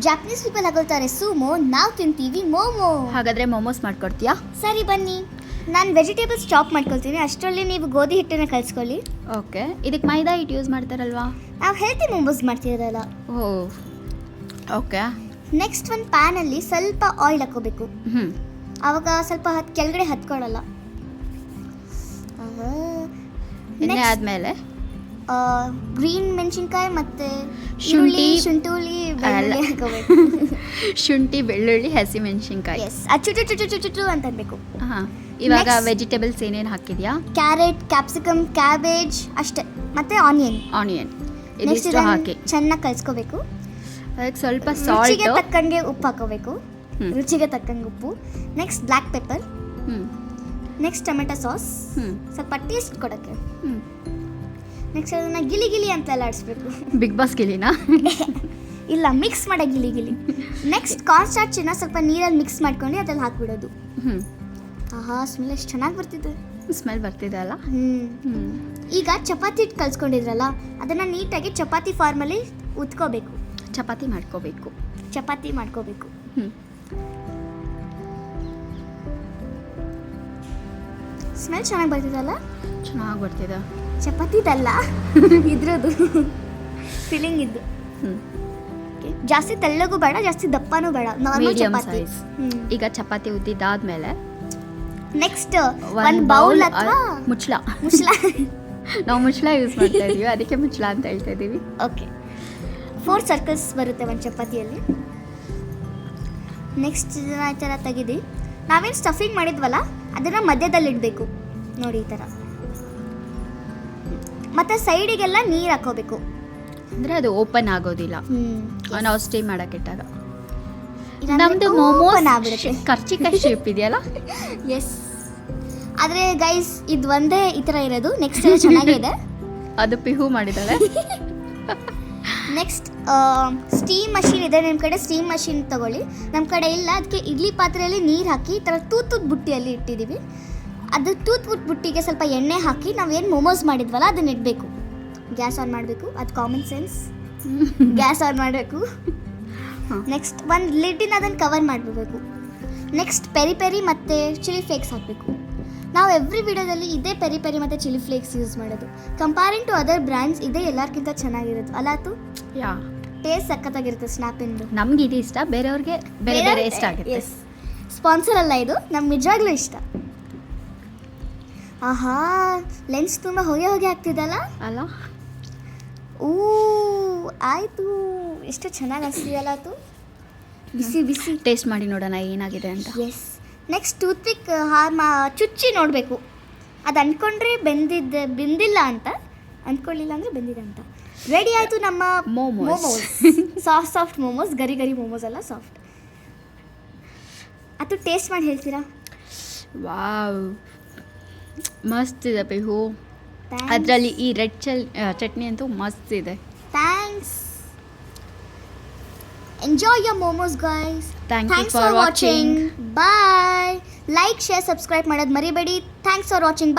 Japanese people ಹಾಕೊಳ್ತಾರೆ Sumo, ನಾವು ತಿಂತೀವಿ ಮೋಮೋ. ಹಾಗಾದರೆ ಮೋಮೋಸ್ ಮಾಡ್ಕೊಡ್ತೀಯಾ? ಸರಿ ಬನ್ನಿ, ನಾನು ವೆಜಿಟೇಬಲ್ಸ್ ಚಾಪ್ ಮಾಡ್ಕೊಳ್ತೀನಿ, ಅಷ್ಟರಲ್ಲಿ ನೀವು ಗೋಧಿ ಹಿಟ್ಟನ್ನು ಕಲಿಸ್ಕೊಳ್ಳಿ. ಓಕೆ, ಇದಕ್ಕೆ ಮೈದಾ ಹಿಟ್ಟು ಯೂಸ್ ಮಾಡ್ತಾರಲ್ವಾ? ನಾವು ಹೆಲ್ತಿ ಮೋಮೋಸ್ ಮಾಡ್ತಿರೋದಲ್ಲ. ಓ ಓಕೆ. ನೆಕ್ಸ್ಟ್ ಒಂದು ಪ್ಯಾನಲ್ಲಿ ಸ್ವಲ್ಪ ಆಯಿಲ್ ಹಾಕೋಬೇಕು, ಆವಾಗ ಸ್ವಲ್ಪ ಕೆಳಗಡೆ ಹತ್ಕೊಳ್ಳಲ್ಲ. ಎಣ್ಣೆ ಆದಮೇಲೆ ಗ್ರೀನ್ ಮೆಣಸಿನ್ಕಾಯಿ ಮತ್ತು ಶುಂಠಿ ಬೆಳ್ಳುಳ್ಳಿ ಹಾಕೋಬೇಕು. ಶುಂಠಿ ಬೆಳ್ಳುಳ್ಳಿ ಹಸಿಮೆಣಸಿನ್ಕಾಯಿ. ಎಸ್, ಚುಟು ಅಂತ ಅನ್ಬೇಕು. ಹಾಂ, ಇವಾಗ Next. ವೆಜಿಟೇಬಲ್ಸ್ ಏನೇನು ಹಾಕಿದ್ಯಾ? ಕ್ಯಾರೆಟ್, ಕ್ಯಾಪ್ಸಿಕಮ್, ಕ್ಯಾಬೇಜ್ ಅಷ್ಟೇ, ಮತ್ತು ಆನಿಯನ್ ಇದಿಷ್ಟು ಹಾಕಿ ಚೆನ್ನಾಗಿ ಕಲಿಸ್ಕೋಬೇಕು. ಅದಕ್ಕೆ ಸ್ವಲ್ಪ ರುಚಿಗೆ ಸಾಲ್ಟ್. ತಕ್ಕಂಗೆ ಉಪ್ಪು ಹಾಕೋಬೇಕು. ರುಚಿಗೆ ತಕ್ಕಂಗೆ ಉಪ್ಪು. Next black pepper. Next tomato sauce, ಸ್ವಲ್ಪ ಟೇಸ್ಟ್ ಕೊಡೋಕ್ಕೆ. ನೆಕ್ಸ್ಟ್ ಅದನ್ನು ಗಿಲಿ ಅಂತೆಲ್ಲ ಆಡಿಸ್ಬೇಕು. Big boss ಗಿಲಿನಾ? ಇಲ್ಲ, ಮಿಕ್ಸ್ ಮಾಡೋ ಗಿಲಿ. ನೆಕ್ಸ್ಟ್ ಕಾರ್ನ್ ಸ್ಟಾರ್ಚನ್ನ ಸ್ವಲ್ಪ ನೀರಲ್ಲಿ ಮಿಕ್ಸ್ ಮಾಡ್ಕೊಂಡು ಅದ್ರಲ್ಲಿ ಹಾಕ್ಬಿಡೋದು. ಆಹಾ, ಸ್ಮೆಲ್ ಎಷ್ಟು ಚೆನ್ನಾಗಿ ಬರ್ತಿದೆ. ಸ್ಮೆಲ್ ಬರ್ತಿದೆ ಅಲ್ಲ? ಈಗ ಚಪಾತಿ ಹಿಟ್ಟು ಕಲ್ಸ್ಕೊಂಡಿದ್ರಲ್ಲ, ಅದನ್ನು ನೀಟಾಗಿ ಚಪಾತಿ ಫಾರ್ಮಲ್ಲಿ ಉತ್ಕೋಬೇಕು. ಚಪಾತಿ ಮಾಡ್ಕೋಬೇಕು. ಸ್ಮೆಲ್ ಚೆನ್ನಾಗಿ ಬರ್ತಿದಲ್ಲ? ಚೆನ್ನಾಗಿ ಬರ್ತಿದೆ. ಚಪಾತಿದಲ್ಲ, ಇದ್ರದ್ದು ಫಿಲ್ಲಿಂಗ್ ಇದ್ದು. ಜಾಸ್ತಿ ತೆಳ್ಳಗೂ ಬೇಡ, ಜಾಸ್ತಿ ದಪ್ಪನೂ ಬೇಡ, ನಾರ್ಮಲ್ ಮೀಡಿಯಂ ಚಪಾತಿ. ಸೈಜ್. ಈಗ ಚಪಾತಿ ಉದ್ದಿದ್ದಾದ್ಮೇಲೆ ನೆಕ್ಸ್ಟ್ ಒಂದು ಬೌಲ್ ಅಥವಾ ಮುಚ್ಚಳ. ನಾವು ಮುಚ್ಚಳ ಯೂಸ್ ಮಾಡ್ತಾ ಇದೀವಿ, ಅದಕ್ಕೆ ಮುಚ್ಚಳ ಅಂತ ಹೇಳ್ತಾ ಇದೀವಿ. ಓಕೆ, 4 ಸರ್ಕಲ್ಸ್ ಬರುತ್ತೆ ಒಂದು ಚಪಾತಿಯಲ್ಲಿ. ನೆಕ್ಸ್ಟ್ ಈ ಥರ ತೆಗೆದು ನಾವೇನು ಸ್ಟಫಿಂಗ್ ಮಾಡಿದ್ವಲ್ಲ ಅದನ್ನು ಮಧ್ಯದಲ್ಲಿ ಇಡಬೇಕು ನೋಡಿ, ಈ ಥರ. ಮತ್ತು ಸೈಡಿಗೆಲ್ಲ ನೀರು ಹಾಕೋಬೇಕು, ಅಂದರೆ ಅದು ಓಪನ್ ಆಗೋದಿಲ್ಲ ನಾವು ಸ್ಟೇ ಮಾಡೋಕ್ಕಿಟ್ಟಾಗ. ಇಲ್ಲಾಂದ್ರೆ ನಮ್ಮದು open ಮೋಮೋಸ್ ಆಗ್ಬಿಡುತ್ತೆ. ಕರ್ಚಿಕಾಯಿ ಶೇಪ್ ಇದೆಯಲ್ಲ? ಎಸ್, ಆದರೆ ಗೈಸ್ ಇದು ಒಂದೇ ಈ ಥರ ಇರೋದು. ನೆಕ್ಸ್ಟ್ ಚೆನ್ನಾಗಿದೆ. ಅದು ಪಿಹು ಮಾಡಿದ್ದಾಳೆ. ನೆಕ್ಸ್ಟ್ ಸ್ಟೀಮ್ ಮಷೀನ್ ಇದೆ, ನಿಮ್ಮ ಕಡೆ ಸ್ಟೀಮ್ ಮಷೀನ್ ತಗೊಳ್ಳಿ. ನಮ್ಮ ಕಡೆ ಇಲ್ಲ, ಅದಕ್ಕೆ ಇಡ್ಲಿ ಪಾತ್ರೆಯಲ್ಲಿ ನೀರು ಹಾಕಿ ಈ ಥರ ತೂತ್ ಬುಟ್ಟಿಯಲ್ಲಿ ಇಟ್ಟಿದ್ದೀವಿ. ಅದು ತೂತ್ ಬುಟ್ಟಿಗೆ ಸ್ವಲ್ಪ ಎಣ್ಣೆ ಹಾಕಿ ನಾವೇನು ಮೋಮೋಸ್ ಮಾಡಿದ್ವಲ್ಲ ಅದನ್ನ ಇಡಬೇಕು. ಗ್ಯಾಸ್ ಆನ್ ಮಾಡಬೇಕು, ಅದು ಕಾಮನ್ ಸೆನ್ಸ್. ಗ್ಯಾಸ್ ಆನ್ ಮಾಡಬೇಕು. ನೆಕ್ಸ್ಟ್ ಒಂದು ಲಿಡ್ಡಿನ ಅದನ್ನು ಕವರ್ ಮಾಡಬೇಕು. ನೆಕ್ಸ್ಟ್ ಪೆರಿ ಮತ್ತು ಚಿಲ್ಲಿ ಫ್ಲೇಕ್ಸ್ ಹಾಕಬೇಕು. ನಾವು ಎವ್ರಿ ವಿಡಿಯೋದಲ್ಲಿ ಇದೇ ಪೆರಿ ಮತ್ತು ಚಿಲ್ಲಿ ಫ್ಲೇಕ್ಸ್ ಯೂಸ್ ಮಾಡೋದು. ಕಂಪೇರಿಂಗ್ ಟು ಅದರ್ ಬ್ರ್ಯಾಂಡ್ಸ್ ಇದೇ ಎಲ್ಲರಿಗಿಂತ ಚೆನ್ನಾಗಿರೋದು ಅಲ್ಲಾತು. ಯಾ, ಟೇಸ್ಟ್ ಸಖತ್ತಾಗಿರುತ್ತೆ ಸ್ನ್ಯಾಪಿಂದು. ನಮ್ಗೆ ಇದು ಇಷ್ಟ, ಬೇರೆಯವ್ರಿಗೆ ಬೇರೆ ಇಷ್ಟ ಆಗುತ್ತೆ. ಎಸ್, ಸ್ಪಾನ್ಸರ್ ಅಲ್ಲ ಇದು, ನಮ್ಗೆ ನಿಜವಾಗ್ಲೂ ಇಷ್ಟ. ಆಹಾ, ಲೆನ್ಸ್ ತುಂಬ ಹೊಗೆ ಆಗ್ತಿದಲ್ಲ ಅಲ್ಲ? ಆಯಿತು, ಎಷ್ಟು ಚೆನ್ನಾಗಿ ಅನಿಸ್ತಿದಲ್ಲ ಅದು. ಬಿಸಿ ಟೇಸ್ಟ್ ಮಾಡಿ ನೋಡೋಣ ಏನಾಗಿದೆ ಅಂತ. ಎಸ್. ನೆಕ್ಸ್ಟ್ ಟೂತ್ಪಿಕ್ ಚುಚ್ಚಿ ನೋಡಬೇಕು. ಅದು ಅಂದ್ಕೊಂಡ್ರೆ ಬೆಂದಿಲ್ಲ ಅಂತ, ಅಂದ್ಕೊಳ್ಳಿಲ್ಲ ಅಂದರೆ ಬೆಂದಿದೆ ಅಂತ. ರೆಡಿ ಆಯಿತು ನಮ್ಮ ಮೋಮೋಸ್. ಸಾಫ್ಟ್ ಮೋಮೋಸ್, ಗರಿ ಮೋಮೋಸ್ ಅಲ್ಲ, ಸಾಫ್ಟ್. ಅದು ಟೇಸ್ಟ್ ಮಾಡಿ ಹೇಳ್ತೀರಾ? ವಾವ್, ಮಸ್ತ್ ಇದೆ ಪಿಹು. ಅದರಲ್ಲಿ ಈ ರೆಡ್ ಚಟ್ನಿ ಅಂತೂ ಮಸ್ತ್ ಇದೆ. Thanks. Enjoy your momos, guys. Thanks for watching. Bye. Like, share, subscribe ಮಾಡೋದು ಮರಿಬೇಡಿ. Thanks for watching.